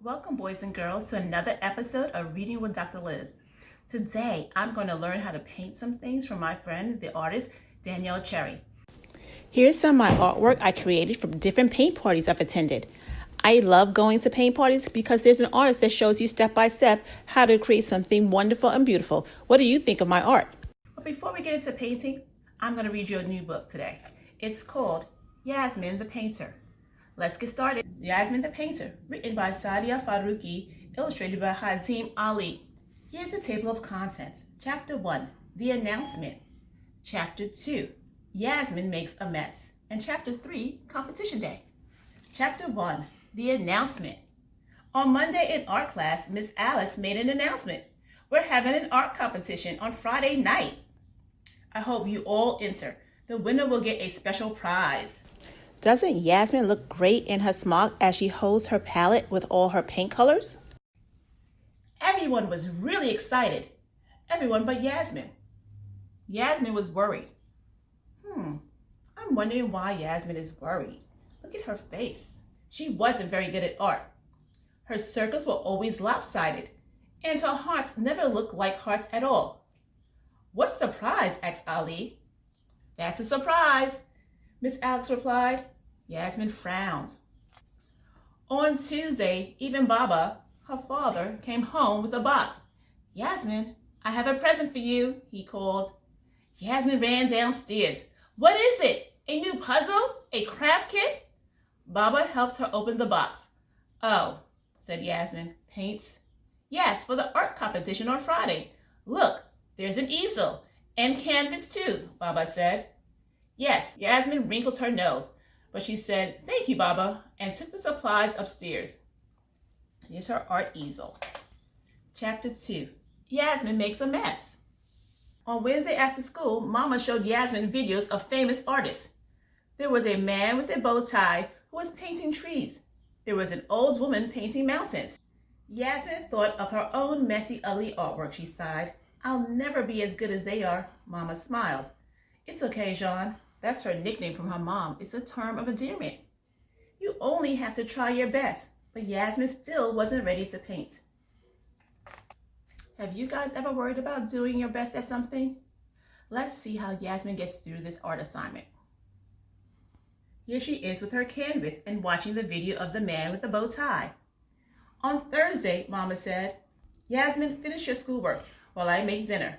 Welcome, boys and girls, to another episode of Reading with Dr. Liz. Today, I'm going to learn how to paint some things from my friend, the artist, Danielle Chéry. Here's some of my artwork I created from different paint parties I've attended. I love going to paint parties because there's an artist that shows you step by step how to create something wonderful and beautiful. What do you think of my art? But before we get into painting, I'm going to read you a new book today. It's called Yasmin the Painter. Let's get started. Yasmin the Painter, written by Sadia Faruqi, illustrated by Hadim Ali. Here's the table of contents. Chapter 1, The Announcement. Chapter 2, Yasmin Makes a Mess. And Chapter 3, Competition Day. Chapter 1, The Announcement. On Monday in art class, Miss Alex made an announcement. We're having an art competition on Friday night. I hope you all enter. The winner will get a special prize. Doesn't Yasmin look great in her smock as she holds her palette with all her paint colors? Everyone was really excited. Everyone but Yasmin. Yasmin was worried. I'm wondering why Yasmin is worried. Look at her face. She wasn't very good at art. Her circles were always lopsided, and her hearts never looked like hearts at all. What's the prize? Asked Ali. That's a surprise, Miss Alex replied. Yasmin frowned. On Tuesday, even Baba, her father, came home with a box. Yasmin, I have a present for you, he called. Yasmin ran downstairs. What is it? A new puzzle? A craft kit? Baba helped her open the box. Oh, said Yasmin. Paints? Yes, for the art competition on Friday. Look, there's an easel. And canvas too, Baba said. Yes, Yasmin wrinkled her nose, but she said, thank you, Baba, and took the supplies upstairs. Here's her art easel. Chapter 2, Yasmin Makes a Mess. On Wednesday after school, Mama showed Yasmin videos of famous artists. There was a man with a bow tie who was painting trees. There was an old woman painting mountains. Yasmin thought of her own messy, ugly artwork, she sighed. I'll never be as good as they are, Mama smiled. It's okay, Jean. That's her nickname from her mom. It's a term of endearment. You only have to try your best, but Yasmin still wasn't ready to paint. Have you guys ever worried about doing your best at something? Let's see how Yasmin gets through this art assignment. Here she is with her canvas and watching the video of the man with the bow tie. On Thursday, Mama said, Yasmin, finish your schoolwork while I make dinner.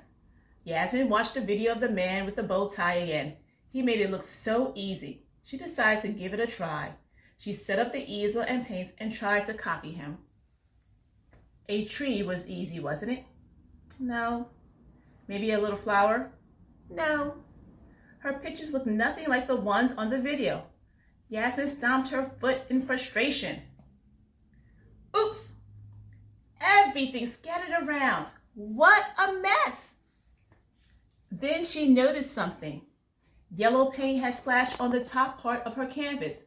Yasmin watched the video of the man with the bow tie again. He made it look so easy. She decided to give it a try. She set up the easel and paints and tried to copy him. A tree was easy, wasn't it? No. Maybe a little flower? No. Her pictures looked nothing like the ones on the video. Yasmin stomped her foot in frustration. Oops! Everything scattered around. What a mess! Then she noticed something. Yellow paint had splashed on the top part of her canvas.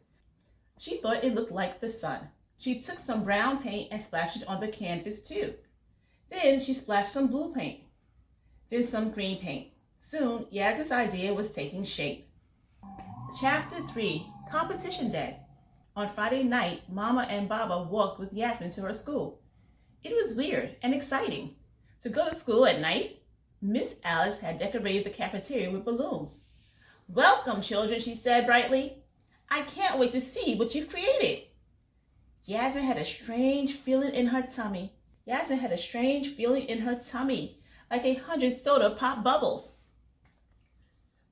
She thought it looked like the sun. She took some brown paint and splashed it on the canvas too. Then she splashed some blue paint. Then some green paint. Soon, Yasmin's idea was taking shape. Chapter 3, Competition Day. On Friday night, Mama and Baba walked with Yasmin to her school. It was weird and exciting. To go to school at night, Miss Alice had decorated the cafeteria with balloons. Welcome, children, she said brightly. I can't wait to see what you've created. Yasmin had a strange feeling in her tummy. Like 100 soda pop bubbles.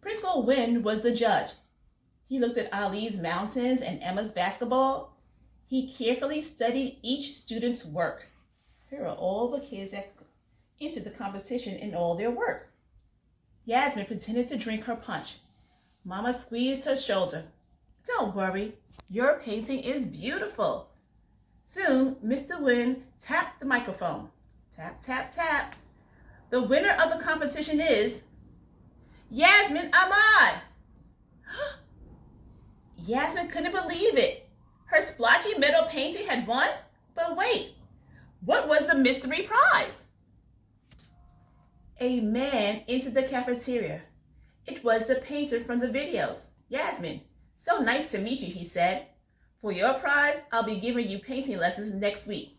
Principal Wynn was the judge. He looked at Ali's mountains and Emma's basketball. He carefully studied each student's work. Here are all the kids that entered the competition in all their work. Yasmin pretended to drink her punch. Mama squeezed her shoulder. Don't worry, your painting is beautiful. Soon, Mr. Wynn tapped the microphone. Tap, tap, tap. The winner of the competition is Yasmin Ahmad. Yasmin couldn't believe it. Her splotchy metal painting had won. But wait, what was the mystery prize? A man entered the cafeteria. It was the painter from the videos. Yasmin, so nice to meet you, he said. For your prize, I'll be giving you painting lessons next week.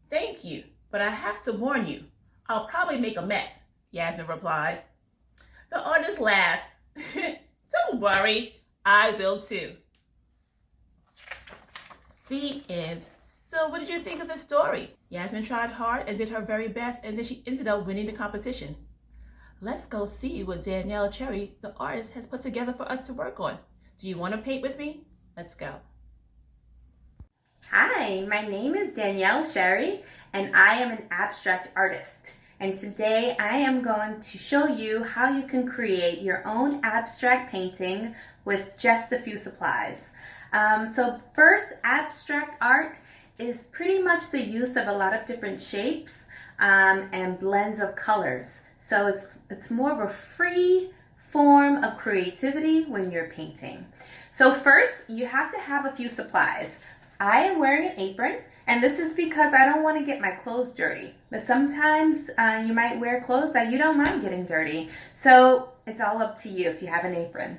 Thank you, but I have to warn you, I'll probably make a mess, Yasmin replied. The artist laughed. Don't worry, I will too. The end. So what did you think of the story? Yasmin tried hard and did her very best, and then she ended up winning the competition. Let's go see what Danielle Chéry, the artist, has put together for us to work on. Do you want to paint with me? Let's go. Hi, my name is Danielle Chéry, and I am an abstract artist. And today I am going to show you how you can create your own abstract painting with just a few supplies. So first, abstract art is pretty much the use of a lot of different shapes and blends of colors. So it's more of a free form of creativity when you're painting. So first, you have to have a few supplies. I am wearing an apron, and this is because I don't want to get my clothes dirty. But sometimes you might wear clothes that you don't mind getting dirty. So it's all up to you if you have an apron.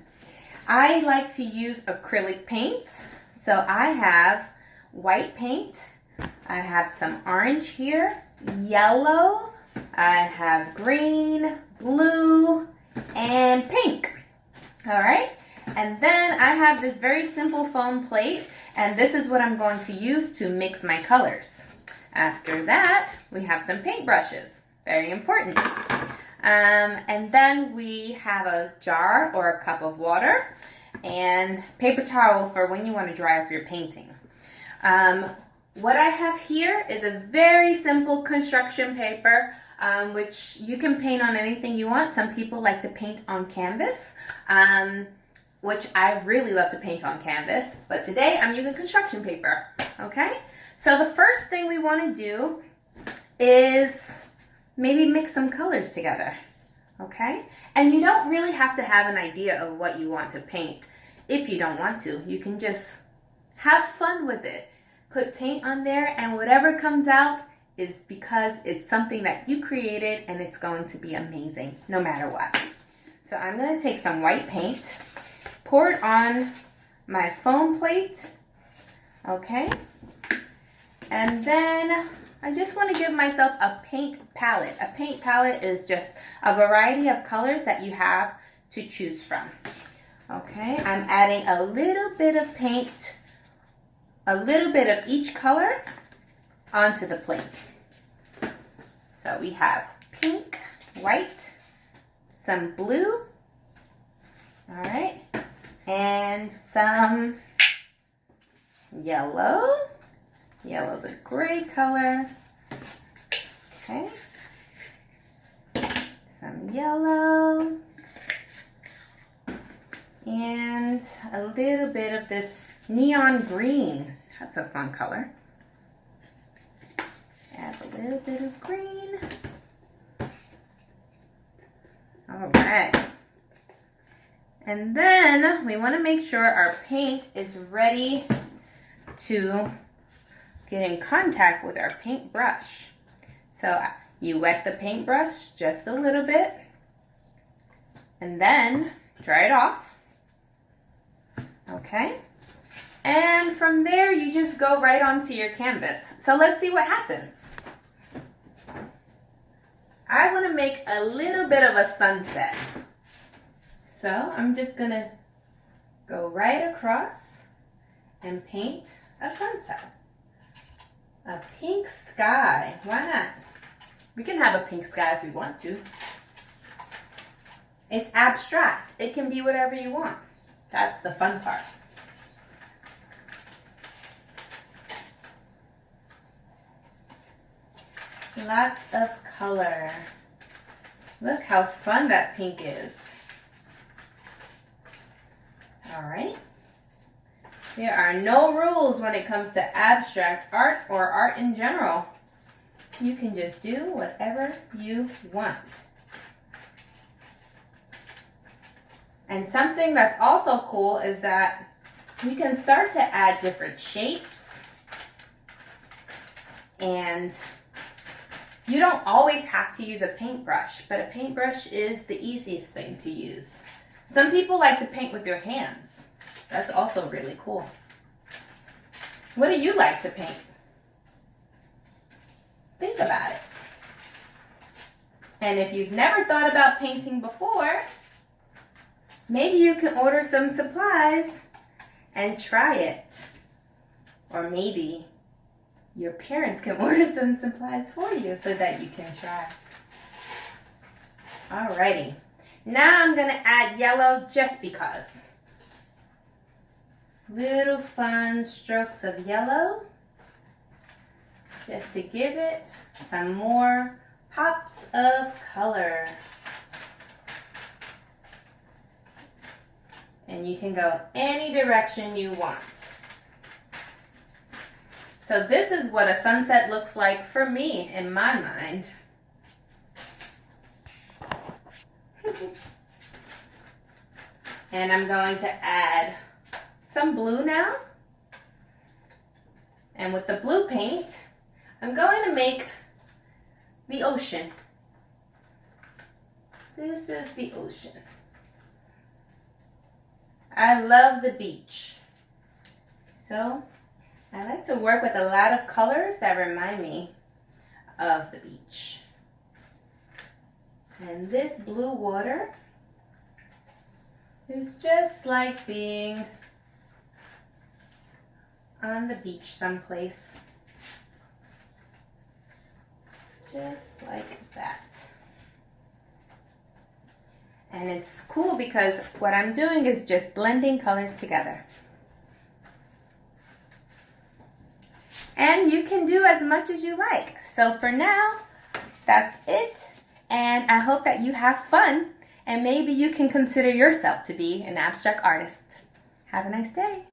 I like to use acrylic paints. So I have white paint. I have some orange here, yellow. I have green, blue, and pink. All right. And then I have this very simple foam plate, and this is what I'm going to use to mix my colors. After that, we have some paintbrushes, very important. And then we have a jar or a cup of water and paper towel for when you want to dry off your painting. What I have here is a very simple construction paper, which you can paint on anything you want. Some people like to paint on canvas. Which I really love to paint on canvas, but today I'm using construction paper, okay? So the first thing we want to do is maybe mix some colors together, okay? And you don't really have to have an idea of what you want to paint. If you don't want to, you can just have fun with it. Put paint on there, and whatever comes out is because it's something that you created, and it's going to be amazing, no matter what. So I'm gonna take some white paint, pour it on my foam plate, okay? And then I just want to give myself a paint palette. A paint palette is just a variety of colors that you have to choose from. Okay, I'm adding a little bit of paint, a little bit of each color onto the plate. So we have pink, white, some blue, all right, and some yellow. Yellow's a great color. Okay. Some yellow. And a little bit of this neon green. That's a fun color. Add a little bit of green. All right. And then we want to make sure our paint is ready to get in contact with our paintbrush. So you wet the paintbrush just a little bit and then dry it off. Okay. And from there you just go right onto your canvas. So let's see what happens. I want to make a little bit of a sunset. So I'm just going to go right across and paint a sunset. A pink sky. Why not? We can have a pink sky if we want to. It's abstract. It can be whatever you want. That's the fun part. Lots of color. Look how fun that pink is. All right. There are no rules when it comes to abstract art or art in general. You can just do whatever you want. And something that's also cool is that you can start to add different shapes. And you don't always have to use a paintbrush, but a paintbrush is the easiest thing to use. Some people like to paint with their hands. That's also really cool. What do you like to paint? Think about it. And if you've never thought about painting before, maybe you can order some supplies and try it. Or maybe your parents can order some supplies for you so that you can try. Alrighty. Now I'm going to add yellow just because. Little fun strokes of yellow just to give it some more pops of color. And you can go any direction you want. So this is what a sunset looks like for me in my mind. And I'm going to add some blue now. And with the blue paint, I'm going to make the ocean. This is the ocean. I love the beach. So I like to work with a lot of colors that remind me of the beach. And this blue water is just like being on the beach someplace. Just like that. And it's cool because what I'm doing is just blending colors together. And you can do as much as you like. So for now, that's it. And I hope that you have fun and maybe you can consider yourself to be an abstract artist. Have a nice day.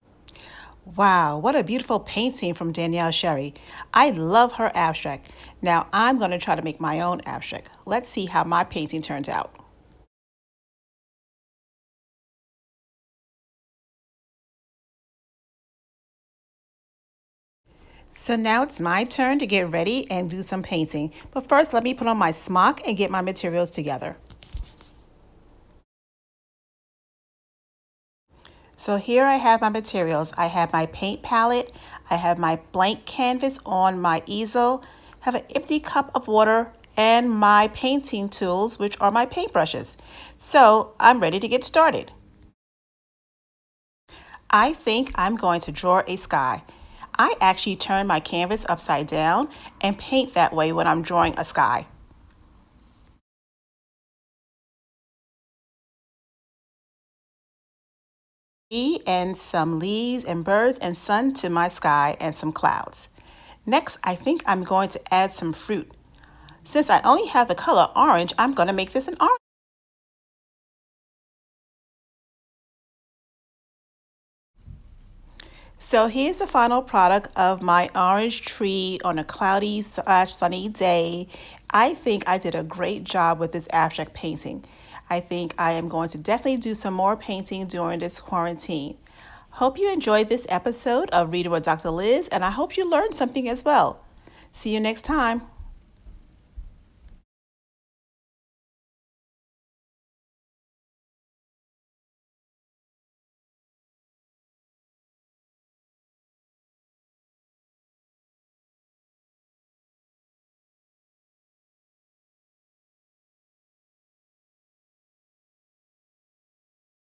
Wow, what a beautiful painting from Danielle Chéry. I love her abstract. Now I'm going to try to make my own abstract. Let's see how my painting turns out. So now it's my turn to get ready and do some painting. But first, let me put on my smock and get my materials together. So here I have my materials. I have my paint palette. I have my blank canvas on my easel. I have an empty cup of water and my painting tools, which are my paintbrushes. So I'm ready to get started. I think I'm going to draw a sky. I actually turn my canvas upside down and paint that way when I'm drawing a sky. And some leaves and birds and sun to my sky and some clouds. Next, I think I'm going to add some fruit. Since I only have the color orange, I'm going to make this an orange. So here's the final product of my orange tree on a cloudy / sunny day. I think I did a great job with this abstract painting. I think I am going to definitely do some more painting during this quarantine. Hope you enjoyed this episode of Reading with Dr. Liz, and I hope you learned something as well. See you next time.